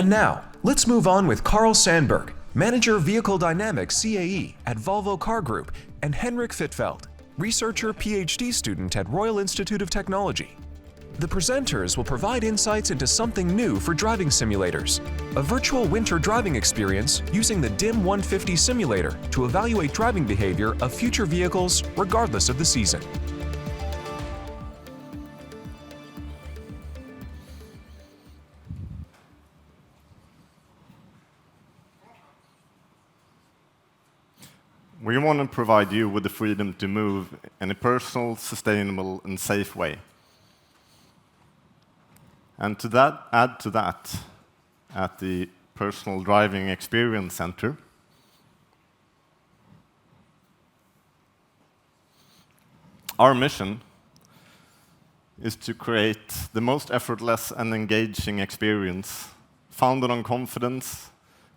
And now, let's move on with Carl Sandberg, Manager Vehicle Dynamics CAE at Volvo Car Group, and Henrik Hvitfeldt, researcher PhD student at Royal Institute of Technology. The presenters will provide insights into something new for driving simulators, a virtual winter driving experience using the DIM 150 simulator to evaluate driving behavior of future vehicles regardless of the season. We want to provide you with the freedom to move in a personal, sustainable, and safe way. And add to that, at the Personal Driving Experience Center, our mission is to create the most effortless and engaging experience, founded on confidence,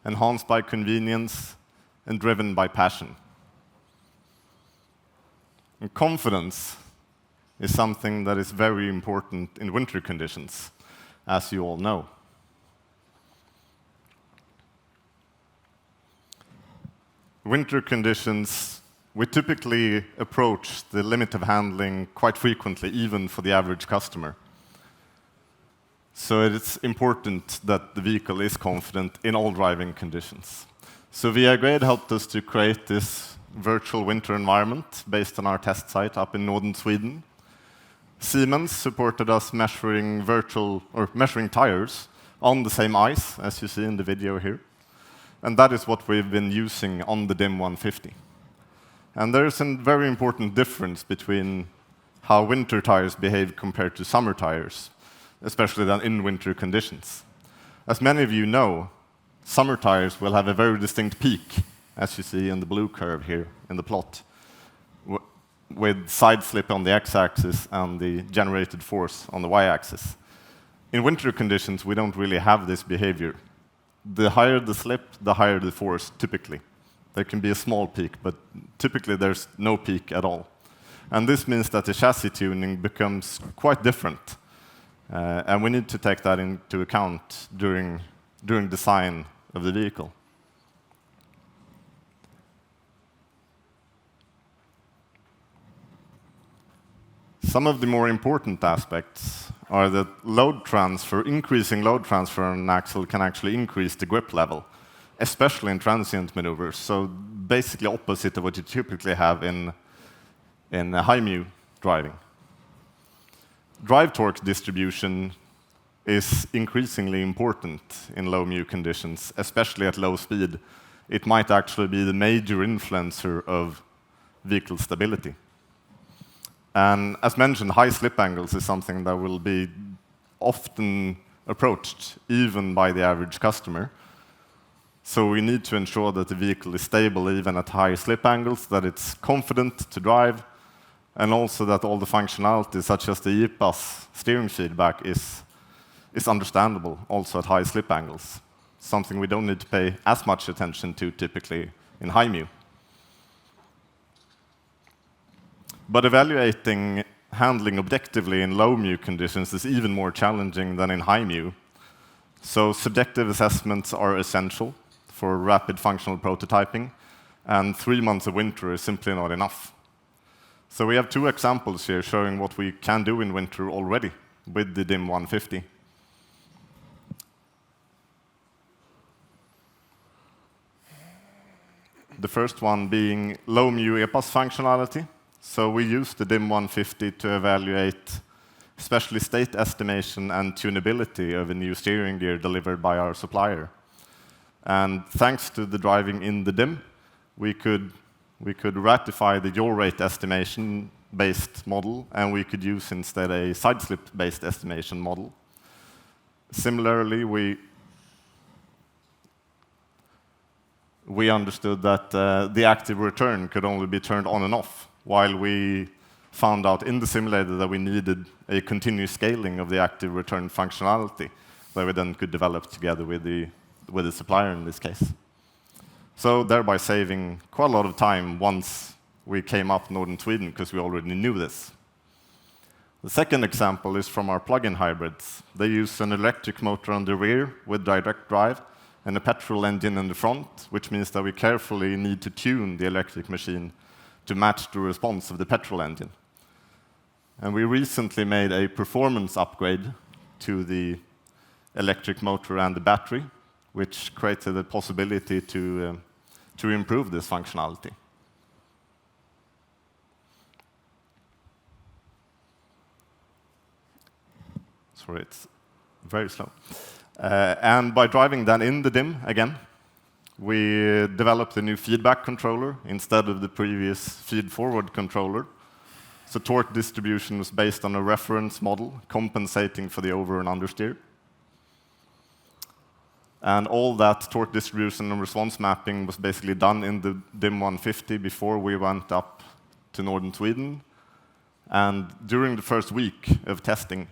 enhanced by convenience, and driven by passion. And confidence is something that is very important in winter conditions, as you all know. Winter conditions, we typically approach the limit of handling quite frequently, even for the average customer. So it's important that the vehicle is confident in all driving conditions. So ViaGrade helped us to create this virtual winter environment based on our test site up in northern Sweden. Siemens supported us measuring tires on the same ice as you see in the video here. And that is what we've been using on the DIM 150. And there is a very important difference between how winter tires behave compared to summer tires, especially then in winter conditions. As many of you know, summer tires will have a very distinct peak, as you see in the blue curve here in the plot, with side slip on the x-axis and the generated force on the y-axis. In winter conditions, we don't really have this behavior. The higher the slip, the higher the force, typically. There can be a small peak, but typically there's no peak at all. And this means that the chassis tuning becomes quite different. And we need to take that into account during design of the vehicle. Some of the more important aspects are that increasing load transfer on an axle can actually increase the grip level, especially in transient maneuvers. So basically opposite of what you typically have in high-mu driving. Drive torque distribution is increasingly important in low-mu conditions, especially at low speed. It might actually be the major influencer of vehicle stability. And as mentioned, high slip angles is something that will be often approached, even by the average customer. So we need to ensure that the vehicle is stable even at high slip angles, that it's confident to drive, and also that all the functionality, such as the EPAS steering feedback, is understandable also at high slip angles, something we don't need to pay as much attention to typically in high-mu. But evaluating handling objectively in low-mu conditions is even more challenging than in high-mu. So subjective assessments are essential for rapid functional prototyping, and 3 months of winter is simply not enough. So we have 2 examples here showing what we can do in winter already with the DIM 150. The first one being low-mu EPAS functionality. So we use the DIM 150 to evaluate especially state estimation and tunability of a new steering gear delivered by our supplier. And thanks to the driving in the DIM, we could ratify the yaw rate estimation-based model, and we could use instead a side slip-based estimation model. Similarly, we understood that the active return could only be turned on and off, while we found out in the simulator that we needed a continuous scaling of the active return functionality that we then could develop together with the supplier in this case. So thereby saving quite a lot of time once we came up northern Sweden, because we already knew this. The second example is from our plug-in hybrids. They use an electric motor on the rear with direct drive and a petrol engine in the front, which means that we carefully need to tune the electric machine to match the response of the petrol engine. And we recently made a performance upgrade to the electric motor and the battery, which created a possibility to improve this functionality. Sorry, it's very slow. And by driving that in the dim again, we developed a new feedback controller instead of the previous feed-forward controller. So torque distribution was based on a reference model compensating for the over and understeer. And all that torque distribution and response mapping was basically done in the DIM 150 before we went up to northern Sweden. And during the first week of testing,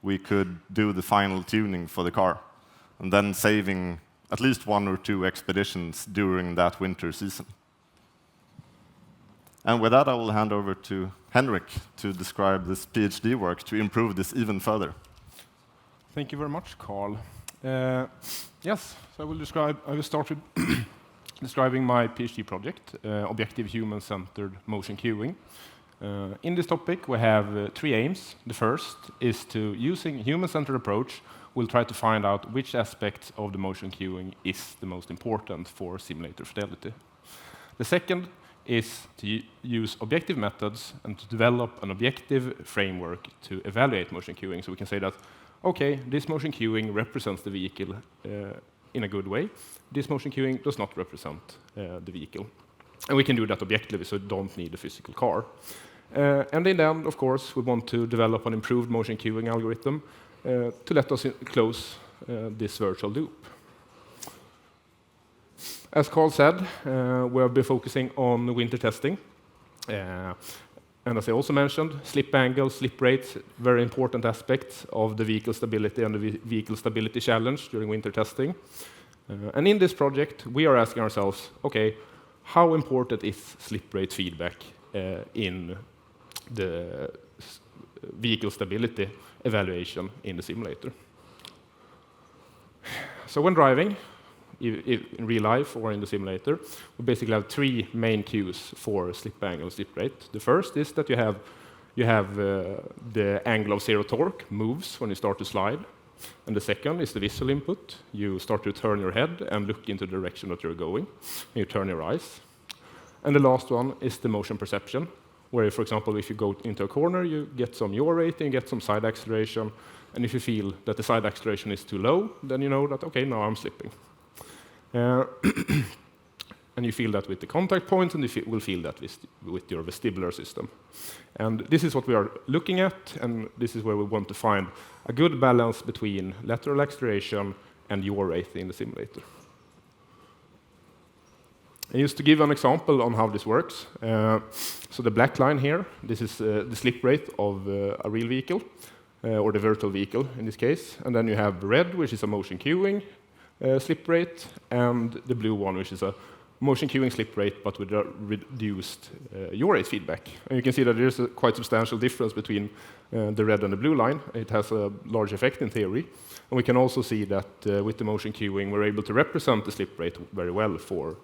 we could do the final tuning for the car, and then saving at least 1 or 2 expeditions during that winter season. And with that, I will hand over to Henrik to describe this PhD work to improve this even further. Thank you very much, Carl. Yes, so I will start with describing my PhD project, Objective Human-Centered Motion Queuing. In this topic, we have 3 aims. The first is to, using human-centered approach, we'll try to find out which aspects of the motion queuing is the most important for simulator fidelity. The second is to use objective methods and to develop an objective framework to evaluate motion queuing. So we can say that, okay, this motion queuing represents the vehicle in a good way. This motion queuing does not represent the vehicle. And we can do that objectively, so we don't need a physical car. And in the end, of course, we want to develop an improved motion queuing algorithm to let us close this virtual loop. As Carl said, we have been focusing on winter testing. And as I also mentioned, slip angles, slip rates, very important aspects of the vehicle stability and the vehicle stability challenge during winter testing. And in this project, we are asking ourselves, okay, how important is slip rate feedback in the vehicle stability evaluation in the simulator? So when driving, in real life or in the simulator, we basically have 3 main cues for slip angle, slip rate. The first is that you have the angle of zero torque moves when you start to slide. And the second is the visual input. You start to turn your head and look into the direction that you're going. And you turn your eyes. And the last one is the motion perception, where, for example, if you go into a corner, you get some yaw rate and get some side acceleration. And if you feel that the side acceleration is too low, then you know that, okay, now I'm slipping. And you feel that with the contact points, and you will feel that with your vestibular system. And this is what we are looking at, and this is where we want to find a good balance between lateral acceleration and yaw rate in the simulator. And just to give an example on how this works, so the black line here, this is the slip rate of a real vehicle, or the virtual vehicle in this case. And then you have red, which is a motion queuing slip rate, and the blue one, which is a motion queuing slip rate, but with a reduced yaw rate feedback. And you can see that there is a quite substantial difference between the red and the blue line. It has a large effect in theory. And we can also see that with the motion queuing, we're able to represent the slip rate very well for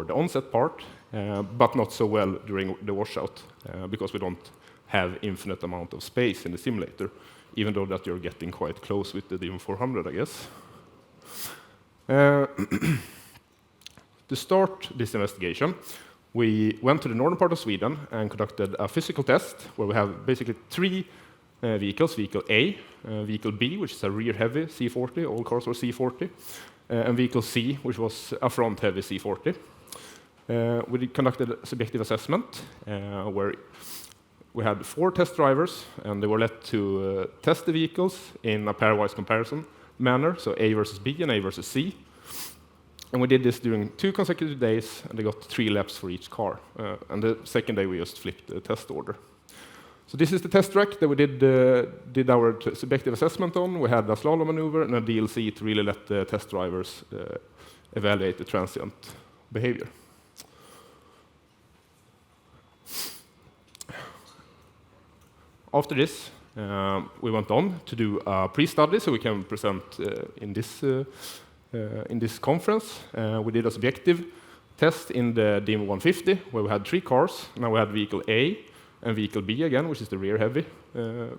the onset part, but not so well during the washout, because we don't have infinite amount of space in the simulator, even though that you're getting quite close with the DIM 400, I guess. To start this investigation, we went to the northern part of Sweden and conducted a physical test where we have basically 3 vehicles: Vehicle A, Vehicle B, which is a rear-heavy C40, all cars were C40, and Vehicle C, which was a front-heavy C40. We conducted a subjective assessment where we had 4 test drivers, and they were let to test the vehicles in a pairwise comparison manner, so A versus B and A versus C. And we did this during 2 consecutive days, and they got 3 laps for each car. And the second day, we just flipped the test order. So this is the test track that we did our subjective assessment on. We had a slalom maneuver and a DLC to really let the test drivers evaluate the transient behavior. After this, We went on to do a pre-study, so we can present in this conference. We did a subjective test in the DIM 150, where we had 3 cars. Now we had vehicle A and vehicle B again, which is the rear heavy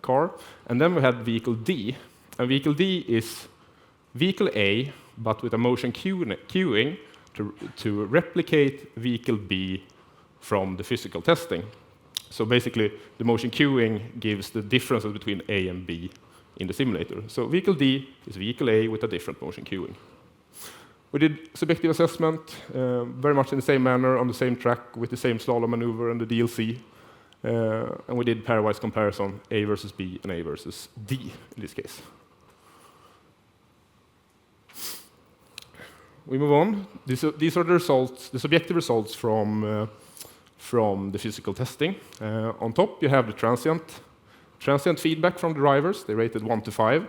car. And then we had vehicle D. And vehicle D is vehicle A, but with a motion queuing to replicate vehicle B from the physical testing. So basically, the motion queuing gives the differences between A and B in the simulator. So vehicle D is vehicle A with a different motion queuing. We did subjective assessment, very much in the same manner, on the same track, with the same slalom maneuver and the DLC. And we did pairwise comparison, A versus B and A versus D in this case. We move on. These are the results, the subjective results from the physical testing. On top, you have the transient feedback from the drivers. They rated 1 to 5.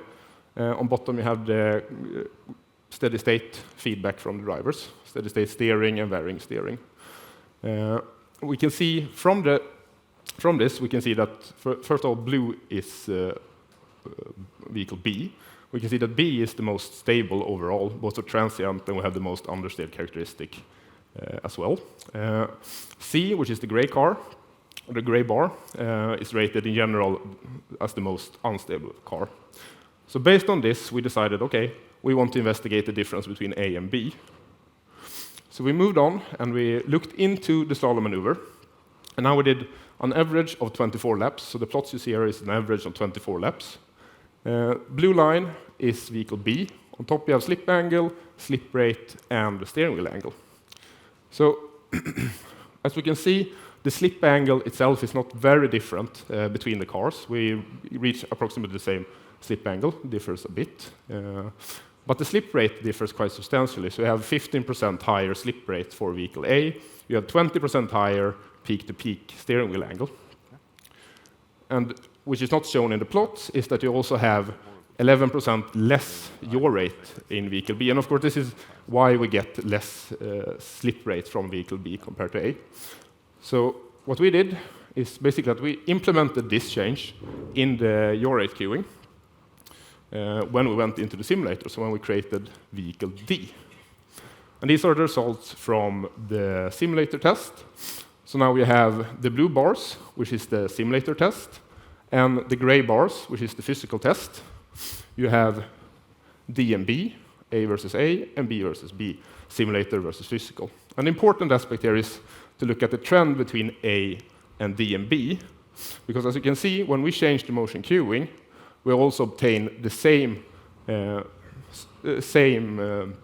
On bottom, you have the steady state feedback from the drivers, steady state steering and varying steering. We can see from this, we can see that first of all, blue is vehicle B. We can see that B is the most stable overall, both for transient, and we have the most understeered characteristic as well. C, which is the gray car, the gray bar, is rated in general as the most unstable car. So based on this, we decided, okay, we want to investigate the difference between A and B. So we moved on, and we looked into the slalom maneuver. And now we did an average of 24 laps. So the plots you see here is an average of 24 laps. Blue line is vehicle B. On top, you have slip angle, slip rate, and the steering wheel angle. So as we can see, the slip angle itself is not very different between the cars. We reach approximately the same slip angle, differs a bit. But the slip rate differs quite substantially. So you have 15% higher slip rate for vehicle A. You have 20% higher peak-to-peak steering wheel angle. And which is not shown in the plots is that you also have 11% less yaw rate in vehicle B. And of course, this is why we get less slip rate from vehicle B compared to A. So what we did is basically that we implemented this change in the yaw rate queuing when we went into the simulator, so when we created vehicle D. And these are the results from the simulator test. So now we have the blue bars, which is the simulator test, and the gray bars, which is the physical test. You have D and B, A versus A, and B versus B, simulator versus physical. An important aspect here is to look at the trend between A and D and B, because as you can see, when we change the motion queuing, we also obtain the same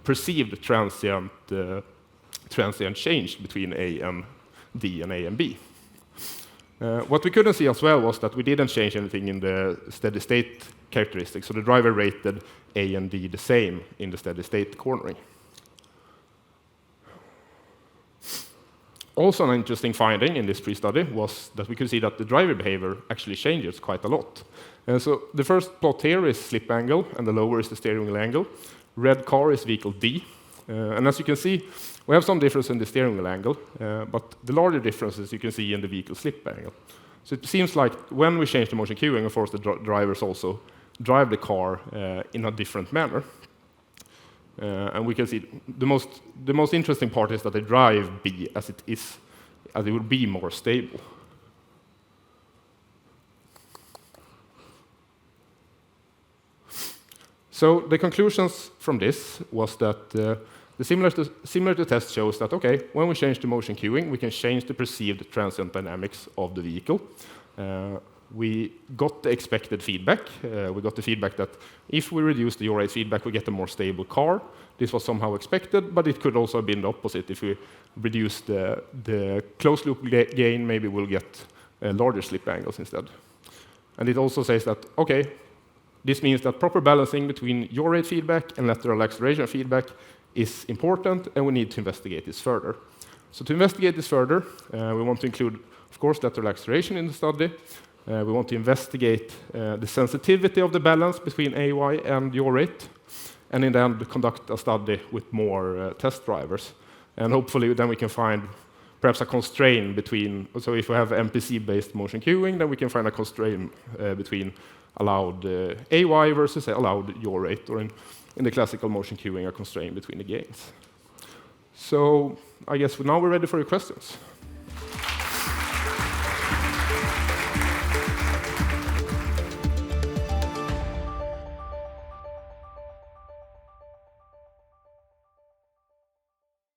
perceived transient change between A and D and A and B. What we couldn't see as well was that we didn't change anything in the steady state characteristics, so the driver rated A and D the same in the steady state cornering. Also, an interesting finding in this pre-study was that we could see that the driver behavior actually changes quite a lot. So the first plot here is slip angle, and the lower is the steering wheel angle. Red car is vehicle D. And as you can see, we have some difference in the steering wheel angle, but the larger differences you can see in the vehicle slip angle. So it seems like when we change the motion queuing, of course, the drivers also drive the car in a different manner. And we can see the most interesting part is that they drive B as it would be more stable. So the conclusions from this was that the simulator test shows that, okay, when we change the motion queuing, we can change the perceived transient dynamics of the vehicle. We got the expected feedback. We got the feedback that if we reduce the yaw rate feedback, we get a more stable car. This was somehow expected, but it could also have been the opposite. If we reduce the closed loop gain, maybe we'll get larger slip angles instead. And it also says that, okay, this means that proper balancing between yaw rate feedback and lateral acceleration feedback is important, and we need to investigate this further. So to investigate this further, we want to include, of course, lateral acceleration in the study. We want to investigate the sensitivity of the balance between AY and yaw rate, and in the end conduct a study with more test drivers. And hopefully then we can find perhaps a constraint between, so if we have MPC-based motion queuing, then we can find a constraint between allowed AY versus allowed yaw rate, or in the classical motion queuing, a constraint between the gains. So I guess now we're ready for your questions.